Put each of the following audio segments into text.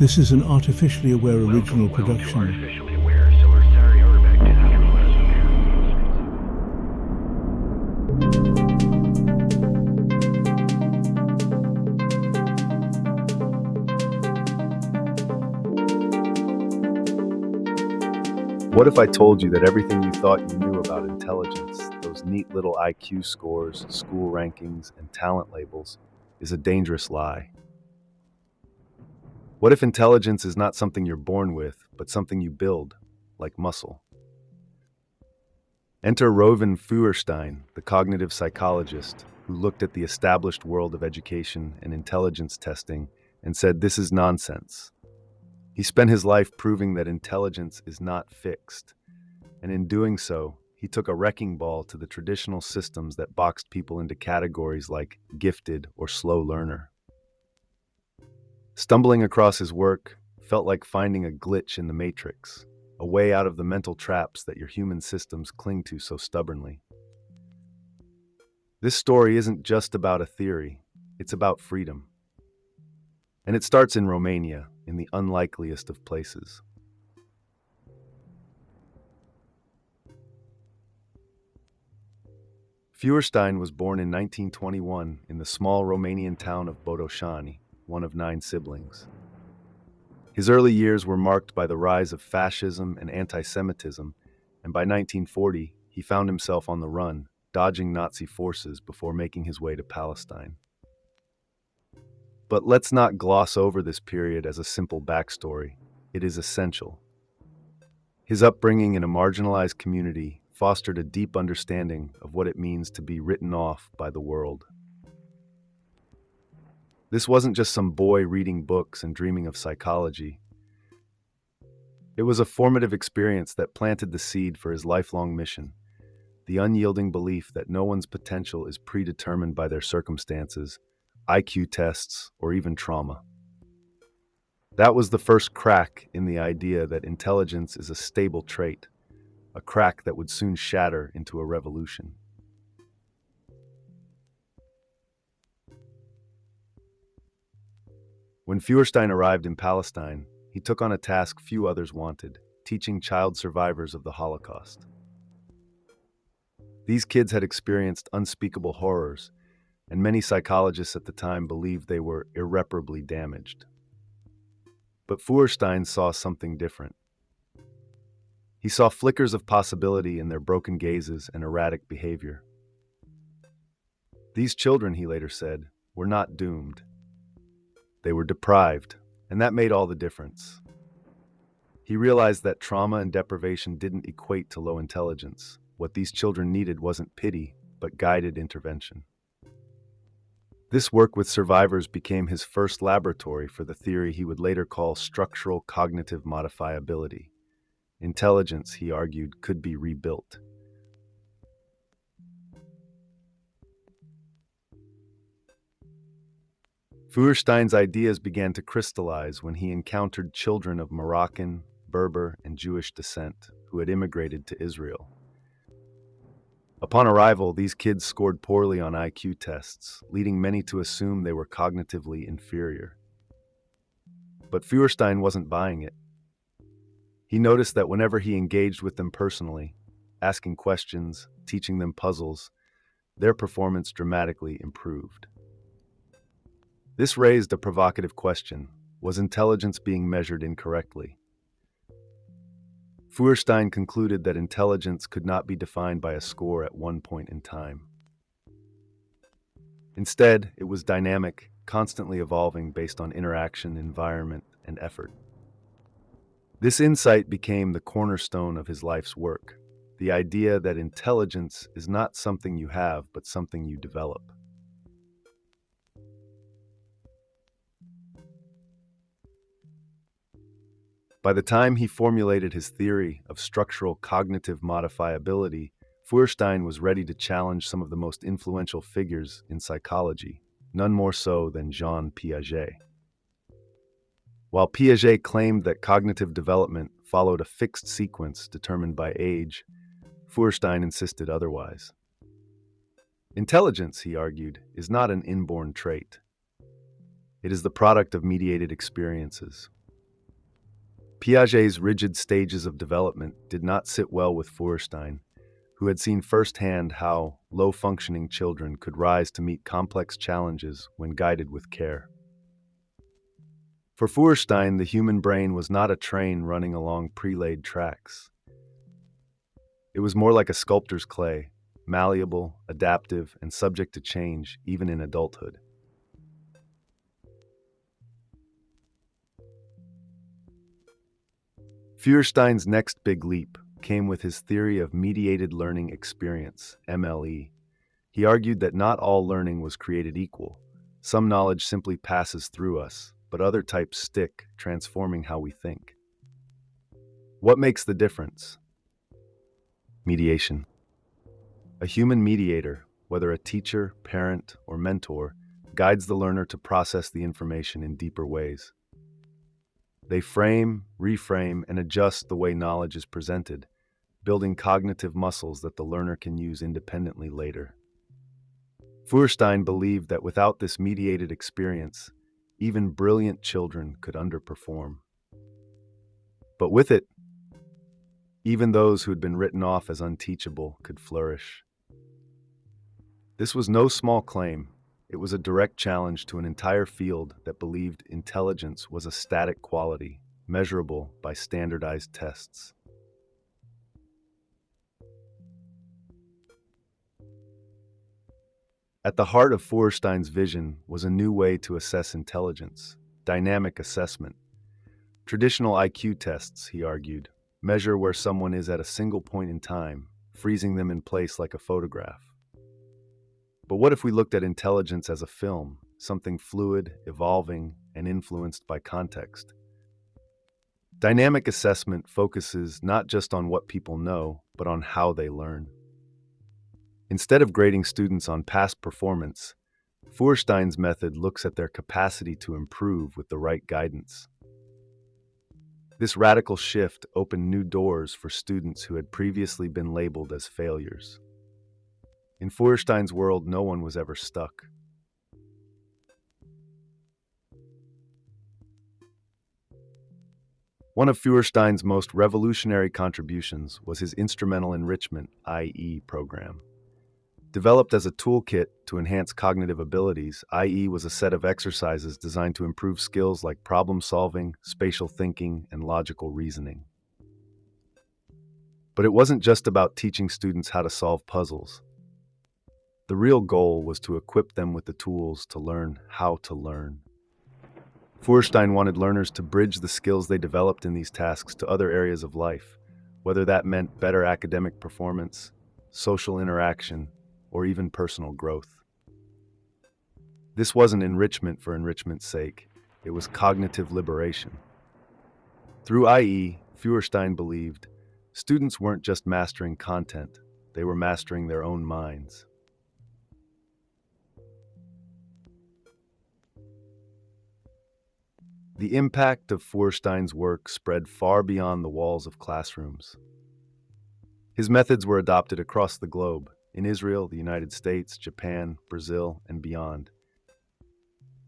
This is an artificially aware original production. What if I told you that everything you thought you knew about intelligence, those neat little IQ scores, school rankings, and talent labels, is a dangerous lie? What if intelligence is not something you're born with, but something you build, like muscle? Enter Reuven Feuerstein, the cognitive psychologist, who looked at the established world of education and intelligence testing and said, "This is nonsense." He spent his life proving that intelligence is not fixed, and in doing so, he took a wrecking ball to the traditional systems that boxed people into categories like gifted or slow learner. Stumbling across his work felt like finding a glitch in the matrix, a way out of the mental traps that your human systems cling to so stubbornly. This story isn't just about a theory, it's about freedom. And it starts in Romania, in the unlikeliest of places. Feuerstein was born in 1921 in the small Romanian town of Botoșani, one of 9 siblings. His early years were marked by the rise of fascism and anti-Semitism, and by 1940, he found himself on the run, dodging Nazi forces before making his way to Palestine. But let's not gloss over this period as a simple backstory. It is essential. His upbringing in a marginalized community fostered a deep understanding of what it means to be written off by the world. This wasn't just some boy reading books and dreaming of psychology. It was a formative experience that planted the seed for his lifelong mission, the unyielding belief that no one's potential is predetermined by their circumstances, IQ tests, or even trauma. That was the first crack in the idea that intelligence is a stable trait, a crack that would soon shatter into a revolution. When Feuerstein arrived in Palestine, he took on a task few others wanted, teaching child survivors of the Holocaust. These kids had experienced unspeakable horrors, and many psychologists at the time believed they were irreparably damaged. But Feuerstein saw something different. He saw flickers of possibility in their broken gazes and erratic behavior. These children, he later said, were not doomed. They were deprived, and that made all the difference. He realized that trauma and deprivation didn't equate to low intelligence. What these children needed wasn't pity, but guided intervention. This work with survivors became his first laboratory for the theory he would later call structural cognitive modifiability. Intelligence, he argued, could be rebuilt. Feuerstein's ideas began to crystallize when he encountered children of Moroccan, Berber, and Jewish descent who had immigrated to Israel. Upon arrival, these kids scored poorly on IQ tests, leading many to assume they were cognitively inferior. But Feuerstein wasn't buying it. He noticed that whenever he engaged with them personally, asking questions, teaching them puzzles, their performance dramatically improved. This raised a provocative question: was intelligence being measured incorrectly? Feuerstein concluded that intelligence could not be defined by a score at one point in time. Instead, it was dynamic, constantly evolving based on interaction, environment, and effort. This insight became the cornerstone of his life's work, the idea that intelligence is not something you have, but something you develop. By the time he formulated his theory of structural cognitive modifiability, Feuerstein was ready to challenge some of the most influential figures in psychology, none more so than Jean Piaget. While Piaget claimed that cognitive development followed a fixed sequence determined by age, Feuerstein insisted otherwise. Intelligence, he argued, is not an inborn trait. It is the product of mediated experiences. Piaget's rigid stages of development did not sit well with Feuerstein, who had seen firsthand how low-functioning children could rise to meet complex challenges when guided with care. For Feuerstein, the human brain was not a train running along pre-laid tracks. It was more like a sculptor's clay, malleable, adaptive, and subject to change even in adulthood. Feuerstein's next big leap came with his theory of mediated learning experience, MLE. He argued that not all learning was created equal. Some knowledge simply passes through us, but other types stick, transforming how we think. What makes the difference? Mediation. A human mediator, whether a teacher, parent, or mentor, guides the learner to process the information in deeper ways. They frame, reframe, and adjust the way knowledge is presented, building cognitive muscles that the learner can use independently later. Feuerstein believed that without this mediated experience, even brilliant children could underperform. But with it, even those who had been written off as unteachable could flourish. This was no small claim. It was a direct challenge to an entire field that believed intelligence was a static quality, measurable by standardized tests. At the heart of Feuerstein's vision was a new way to assess intelligence, dynamic assessment. Traditional IQ tests, he argued, measure where someone is at a single point in time, freezing them in place like a photograph. But what if we looked at intelligence as a film, something fluid, evolving, and influenced by context? Dynamic assessment focuses not just on what people know, but on how they learn. Instead of grading students on past performance, Feuerstein's method looks at their capacity to improve with the right guidance. This radical shift opened new doors for students who had previously been labeled as failures. In Feuerstein's world, no one was ever stuck. One of Feuerstein's most revolutionary contributions was his instrumental enrichment, IE, program. Developed as a toolkit to enhance cognitive abilities, IE was a set of exercises designed to improve skills like problem solving, spatial thinking, and logical reasoning. But it wasn't just about teaching students how to solve puzzles. The real goal was to equip them with the tools to learn how to learn. Feuerstein wanted learners to bridge the skills they developed in these tasks to other areas of life, whether that meant better academic performance, social interaction, or even personal growth. This wasn't enrichment for enrichment's sake. It was cognitive liberation. Through IE, Feuerstein believed students weren't just mastering content, they were mastering their own minds. The impact of Feuerstein's work spread far beyond the walls of classrooms. His methods were adopted across the globe, in Israel, the United States, Japan, Brazil, and beyond.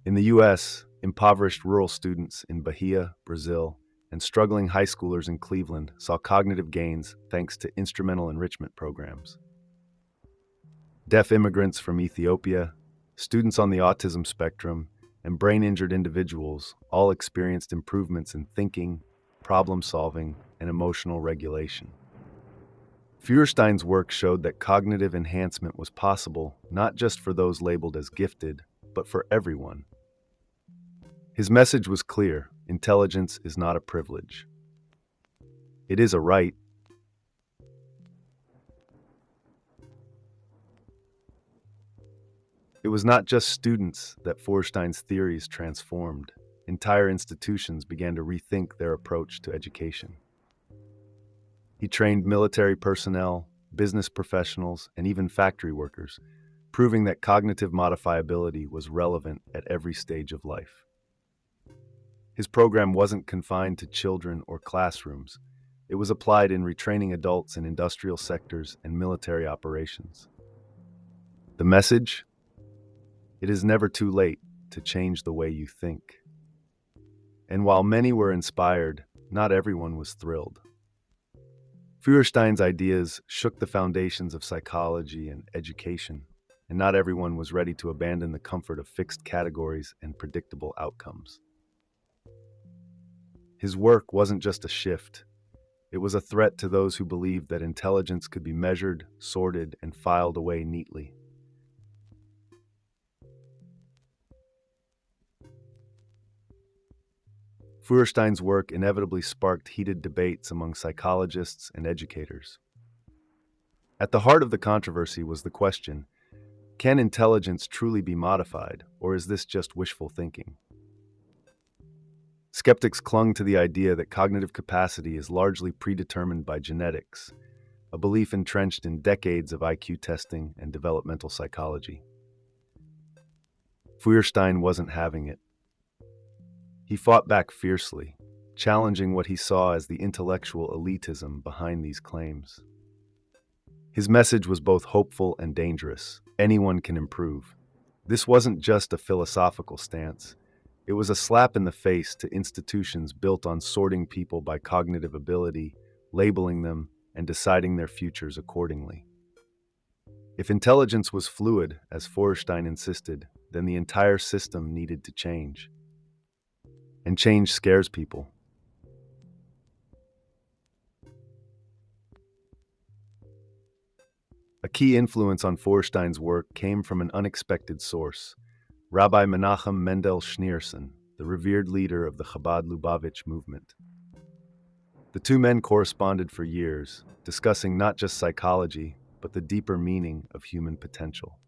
In the US, impoverished rural students in Bahia, Brazil, and struggling high schoolers in Cleveland saw cognitive gains thanks to instrumental enrichment programs. Deaf immigrants from Ethiopia, students on the autism spectrum, and brain-injured individuals all experienced improvements in thinking, problem-solving, and emotional regulation. Feuerstein's work showed that cognitive enhancement was possible not just for those labeled as gifted, but for everyone. His message was clear: intelligence is not a privilege. It is a right. It was not just students that Feuerstein's theories transformed. Entire institutions began to rethink their approach to education. He trained military personnel, business professionals, and even factory workers, proving that cognitive modifiability was relevant at every stage of life. His program wasn't confined to children or classrooms. It was applied in retraining adults in industrial sectors and military operations. The message? It is never too late to change the way you think. And while many were inspired, not everyone was thrilled. Feuerstein's ideas shook the foundations of psychology and education, and not everyone was ready to abandon the comfort of fixed categories and predictable outcomes. His work wasn't just a shift. It was a threat to those who believed that intelligence could be measured, sorted, and filed away neatly. Feuerstein's work inevitably sparked heated debates among psychologists and educators. At the heart of the controversy was the question, can intelligence truly be modified, or is this just wishful thinking? Skeptics clung to the idea that cognitive capacity is largely predetermined by genetics, a belief entrenched in decades of IQ testing and developmental psychology. Feuerstein wasn't having it. He fought back fiercely, challenging what he saw as the intellectual elitism behind these claims. His message was both hopeful and dangerous. Anyone can improve. This wasn't just a philosophical stance. It was a slap in the face to institutions built on sorting people by cognitive ability, labeling them, and deciding their futures accordingly. If intelligence was fluid, as Feuerstein insisted, then the entire system needed to change. And change scares people. A key influence on Feuerstein's work came from an unexpected source, Rabbi Menachem Mendel Schneerson, the revered leader of the Chabad Lubavitch movement. The two men corresponded for years, discussing not just psychology, but the deeper meaning of human potential.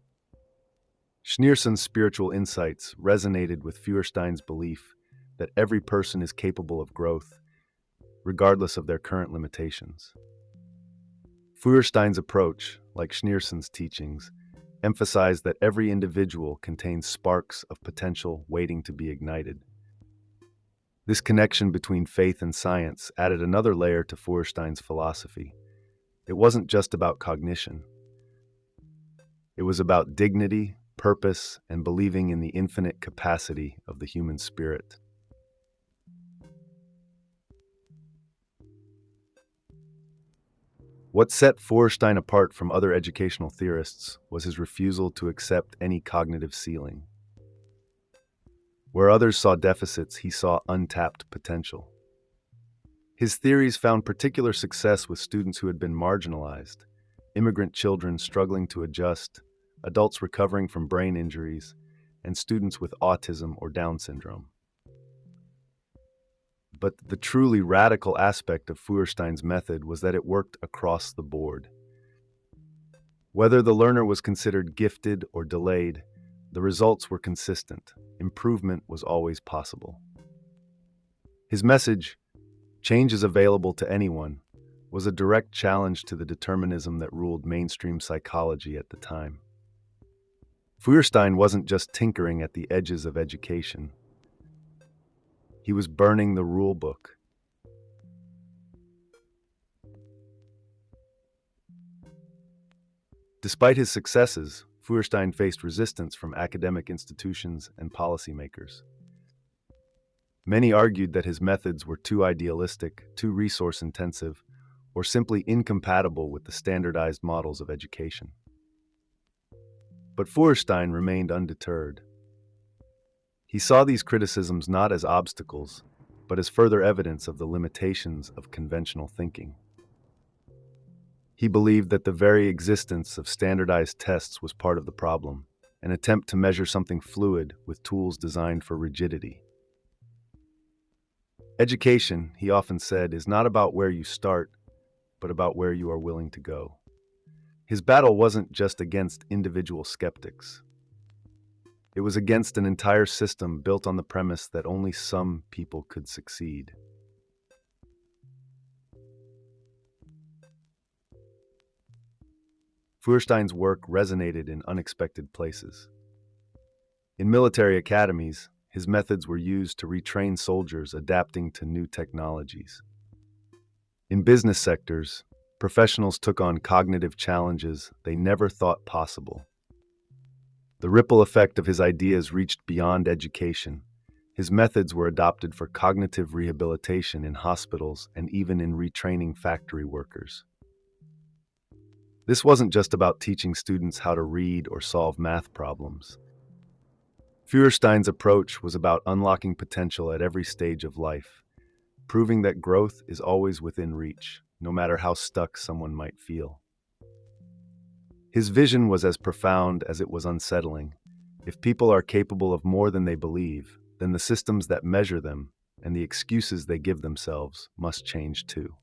Schneerson's spiritual insights resonated with Feuerstein's belief that every person is capable of growth, regardless of their current limitations. Feuerstein's approach, like Schneerson's teachings, emphasized that every individual contains sparks of potential waiting to be ignited. This connection between faith and science added another layer to Feuerstein's philosophy. It wasn't just about cognition. It was about dignity, purpose, and believing in the infinite capacity of the human spirit. What set Feuerstein apart from other educational theorists was his refusal to accept any cognitive ceiling. Where others saw deficits, he saw untapped potential. His theories found particular success with students who had been marginalized, immigrant children struggling to adjust, adults recovering from brain injuries, and students with autism or Down syndrome. But the truly radical aspect of Feuerstein's method was that it worked across the board. Whether the learner was considered gifted or delayed, the results were consistent. Improvement was always possible. His message, change is available to anyone, was a direct challenge to the determinism that ruled mainstream psychology at the time. Feuerstein wasn't just tinkering at the edges of education. He was burning the rule book. Despite his successes, Feuerstein faced resistance from academic institutions and policymakers. Many argued that his methods were too idealistic, too resource-intensive, or simply incompatible with the standardized models of education. But Feuerstein remained undeterred. He saw these criticisms not as obstacles, but as further evidence of the limitations of conventional thinking. He believed that the very existence of standardized tests was part of the problem, an attempt to measure something fluid with tools designed for rigidity. Education, he often said, is not about where you start, but about where you are willing to go. His battle wasn't just against individual skeptics. It was against an entire system built on the premise that only some people could succeed. Feuerstein's work resonated in unexpected places. In military academies, his methods were used to retrain soldiers adapting to new technologies. In business sectors, professionals took on cognitive challenges they never thought possible. The ripple effect of his ideas reached beyond education, His methods were adopted for cognitive rehabilitation in hospitals and even in retraining factory workers. This wasn't just about teaching students how to read or solve math problems. Feuerstein's approach was about unlocking potential at every stage of life, proving that growth is always within reach, no matter how stuck someone might feel. His vision was as profound as it was unsettling. If people are capable of more than they believe, then the systems that measure them and the excuses they give themselves must change too.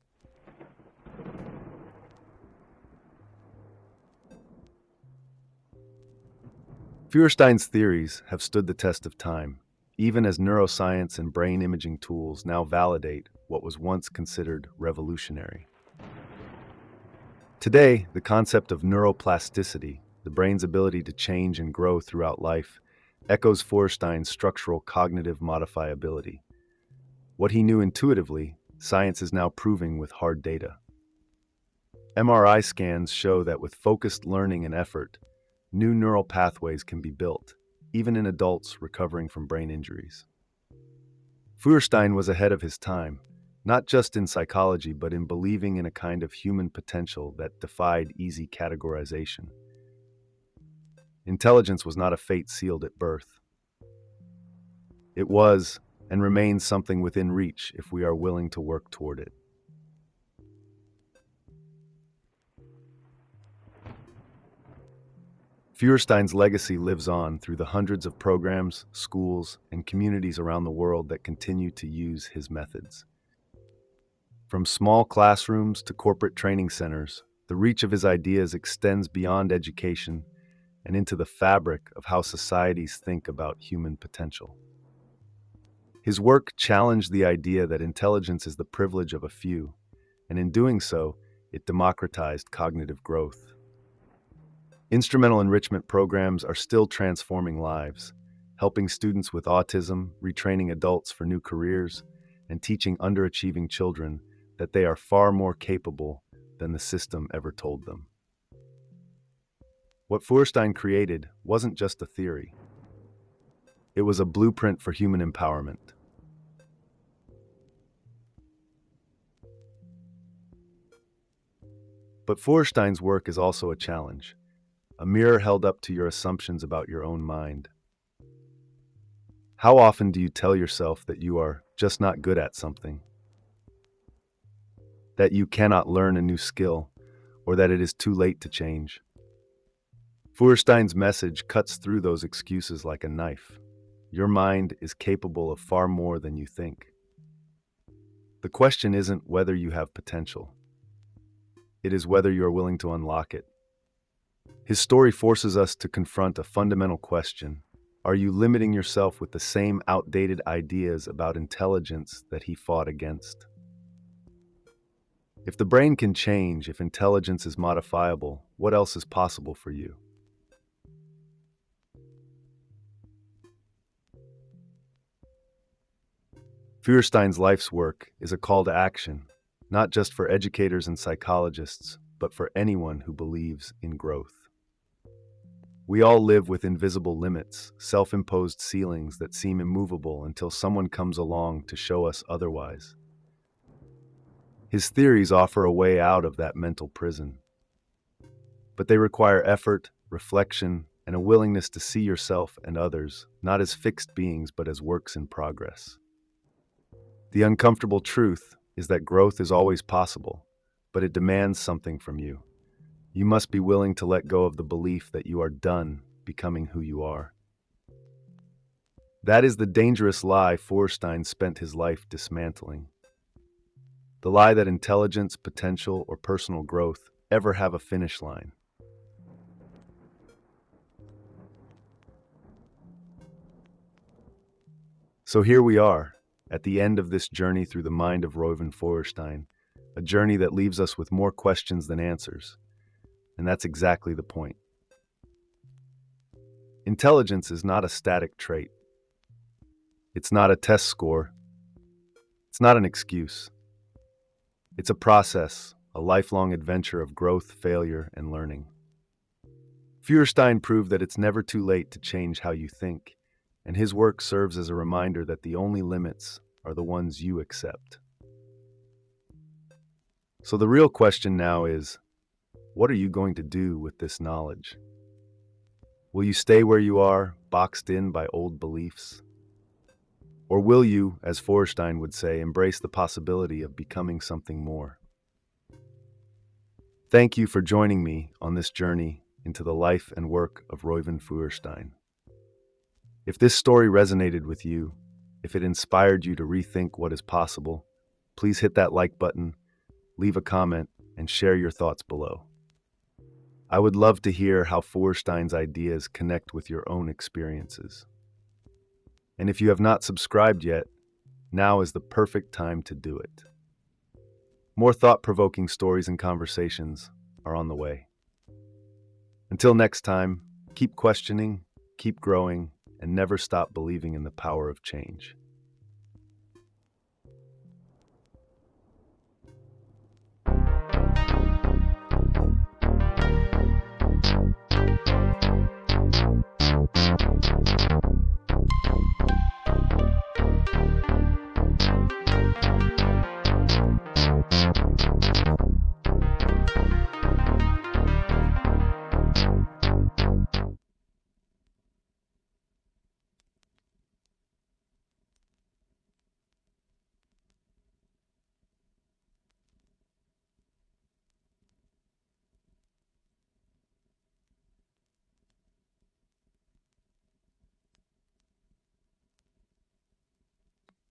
Feuerstein's theories have stood the test of time, even as neuroscience and brain imaging tools now validate what was once considered revolutionary. Today, the concept of neuroplasticity, the brain's ability to change and grow throughout life, echoes Feuerstein's structural cognitive modifiability. What he knew intuitively, science is now proving with hard data. MRI scans show that with focused learning and effort, new neural pathways can be built, even in adults recovering from brain injuries. Feuerstein was ahead of his time, not just in psychology, but in believing in a kind of human potential that defied easy categorization. Intelligence was not a fate sealed at birth. It was and remains something within reach if we are willing to work toward it. Feuerstein's legacy lives on through the hundreds of programs, schools, and communities around the world that continue to use his methods. From small classrooms to corporate training centers, the reach of his ideas extends beyond education and into the fabric of how societies think about human potential. His work challenged the idea that intelligence is the privilege of a few, and in doing so, it democratized cognitive growth. Instrumental enrichment programs are still transforming lives, helping students with autism, retraining adults for new careers, and teaching underachieving children that they are far more capable than the system ever told them. What Feuerstein created wasn't just a theory. It was a blueprint for human empowerment. But Feuerstein's work is also a challenge. A mirror held up to your assumptions about your own mind. How often do you tell yourself that you are just not good at something? That you cannot learn a new skill, or that it is too late to change? Feuerstein's message cuts through those excuses like a knife. Your mind is capable of far more than you think. The question isn't whether you have potential. It is whether you are willing to unlock it. His story forces us to confront a fundamental question. Are you limiting yourself with the same outdated ideas about intelligence that he fought against? If the brain can change, if intelligence is modifiable, what else is possible for you? Feuerstein's life's work is a call to action, not just for educators and psychologists, but for anyone who believes in growth. We all live with invisible limits, self-imposed ceilings that seem immovable until someone comes along to show us otherwise. His theories offer a way out of that mental prison. But they require effort, reflection, and a willingness to see yourself and others, not as fixed beings, but as works in progress. The uncomfortable truth is that growth is always possible, but it demands something from you. You must be willing to let go of the belief that you are done becoming who you are. That is the dangerous lie Feuerstein spent his life dismantling. The lie that intelligence, potential, or personal growth ever have a finish line. So here we are, at the end of this journey through the mind of Reuven Feuerstein, a journey that leaves us with more questions than answers. And that's exactly the point. Intelligence is not a static trait. It's not a test score. It's not an excuse. It's a process, a lifelong adventure of growth, failure, and learning. Feuerstein proved that it's never too late to change how you think, and his work serves as a reminder that the only limits are the ones you accept. So the real question now is, what are you going to do with this knowledge? Will you stay where you are, boxed in by old beliefs? Or will you, as Feuerstein would say, embrace the possibility of becoming something more? Thank you for joining me on this journey into the life and work of Reuven Feuerstein. If this story resonated with you, if it inspired you to rethink what is possible, please hit that like button, leave a comment, and share your thoughts below. I would love to hear how Feuerstein's ideas connect with your own experiences. And if you have not subscribed yet, now is the perfect time to do it. More thought-provoking stories and conversations are on the way. Until next time, keep questioning, keep growing, and never stop believing in the power of change.